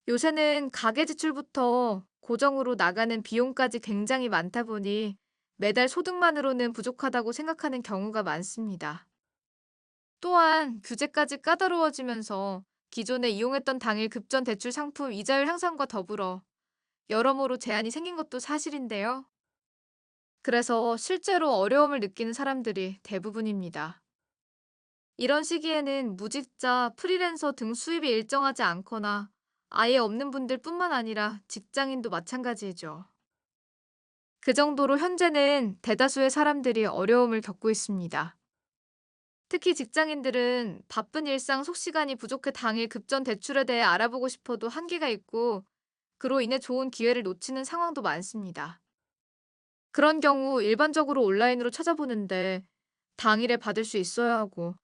요새는 가계 지출부터 고정으로 나가는 비용까지 굉장히 많다 보니 매달 소득만으로는 부족하다고 생각하는 경우가 많습니다. 또한 규제까지 까다로워지면서 기존에 이용했던 당일 급전 대출 상품 이자율 향상과 더불어 여러모로 제한이 생긴 것도 사실인데요. 그래서 실제로 어려움을 느끼는 사람들이 대부분입니다. 이런 시기에는 무직자, 프리랜서 등 수입이 일정하지 않거나 아예 없는 분들 뿐만 아니라 직장인도 마찬가지죠. 그 정도로 현재는 대다수의 사람들이 어려움을 겪고 있습니다. 특히 직장인들은 바쁜 일상 속시간이 부족해 당일 급전 대출에 대해 알아보고 싶어도 한계가 있고 그로 인해 좋은 기회를 놓치는 상황도 많습니다. 그런 경우 일반적으로 온라인으로 찾아보는데 당일에 받을 수 있어야 하고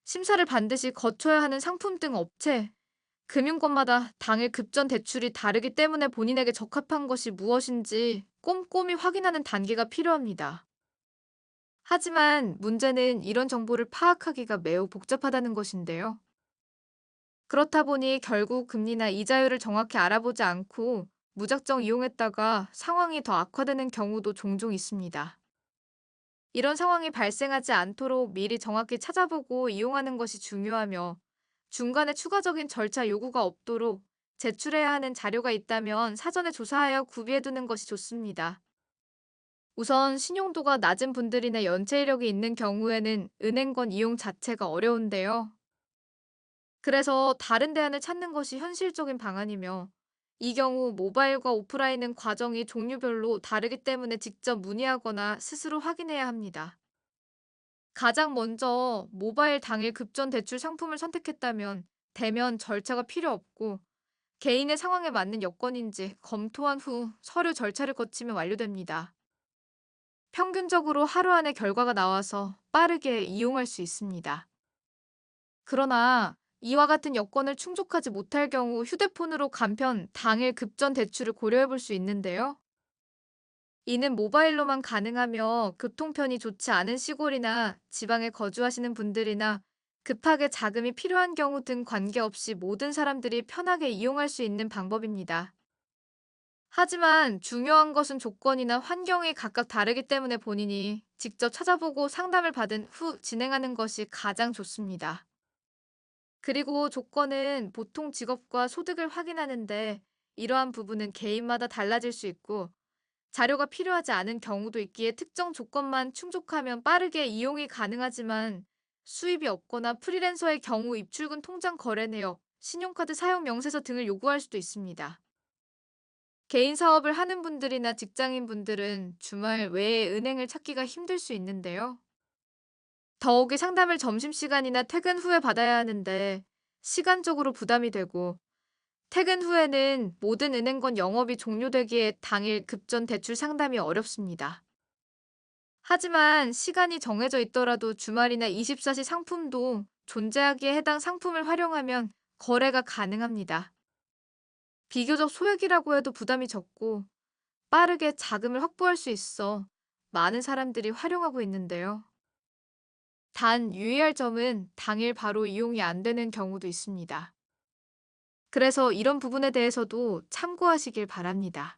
심사를 반드시 거쳐야 하는 상품 등 업체, 금융권마다 당일 급전 대출이 다르기 때문에 본인에게 적합한 것이 무엇인지 꼼꼼히 확인하는 단계가 필요합니다. 하지만 문제는 이런 정보를 파악하기가 매우 복잡하다는 것인데요. 그렇다 보니 결국 금리나 이자율을 정확히 알아보지 않고 무작정 이용했다가 상황이 더 악화되는 경우도 종종 있습니다. 이런 상황이 발생하지 않도록 미리 정확히 찾아보고 이용하는 것이 중요하며 중간에 추가적인 절차 요구가 없도록 제출해야 하는 자료가 있다면 사전에 조사하여 구비해두는 것이 좋습니다. 우선 신용도가 낮은 분들이나 연체 이력이 있는 경우에는 은행권 이용 자체가 어려운데요. 그래서 다른 대안을 찾는 것이 현실적인 방안이며 이 경우 모바일과 오프라인은 과정이 종류별로 다르기 때문에 직접 문의하거나 스스로 확인해야 합니다. 가장 먼저 모바일 당일 급전 대출 상품을 선택했다면 대면 절차가 필요 없고 개인의 상황에 맞는 여건인지 검토한 후 서류 절차를 거치면 완료됩니다. 평균적으로 하루 안에 결과가 나와서 빠르게 이용할 수 있습니다. 그러나 이와 같은 여건을 충족하지 못할 경우 휴대폰으로 간편 당일 급전 대출을 고려해 볼 수 있는데요. 이는 모바일로만 가능하며 교통편이 좋지 않은 시골이나 지방에 거주하시는 분들이나 급하게 자금이 필요한 경우 등 관계없이 모든 사람들이 편하게 이용할 수 있는 방법입니다. 하지만 중요한 것은 조건이나 환경이 각각 다르기 때문에 본인이 직접 찾아보고 상담을 받은 후 진행하는 것이 가장 좋습니다. 그리고 조건은 보통 직업과 소득을 확인하는데 이러한 부분은 개인마다 달라질 수 있고 자료가 필요하지 않은 경우도 있기에 특정 조건만 충족하면 빠르게 이용이 가능하지만 수입이 없거나 프리랜서의 경우 입출금 통장 거래 내역, 신용카드 사용 명세서 등을 요구할 수도 있습니다. 개인 사업을 하는 분들이나 직장인 분들은 주말 외에 은행을 찾기가 힘들 수 있는데요. 더욱이 상담을 점심시간이나 퇴근 후에 받아야 하는데 시간적으로 부담이 되고 퇴근 후에는 모든 은행권 영업이 종료되기에 당일 급전 대출 상담이 어렵습니다. 하지만 시간이 정해져 있더라도 주말이나 24시 상품도 존재하기에 해당 상품을 활용하면 거래가 가능합니다. 비교적 소액이라고 해도 부담이 적고 빠르게 자금을 확보할 수 있어 많은 사람들이 활용하고 있는데요. 단 유의할 점은 당일 바로 이용이 안 되는 경우도 있습니다. 그래서 이런 부분에 대해서도 참고하시길 바랍니다.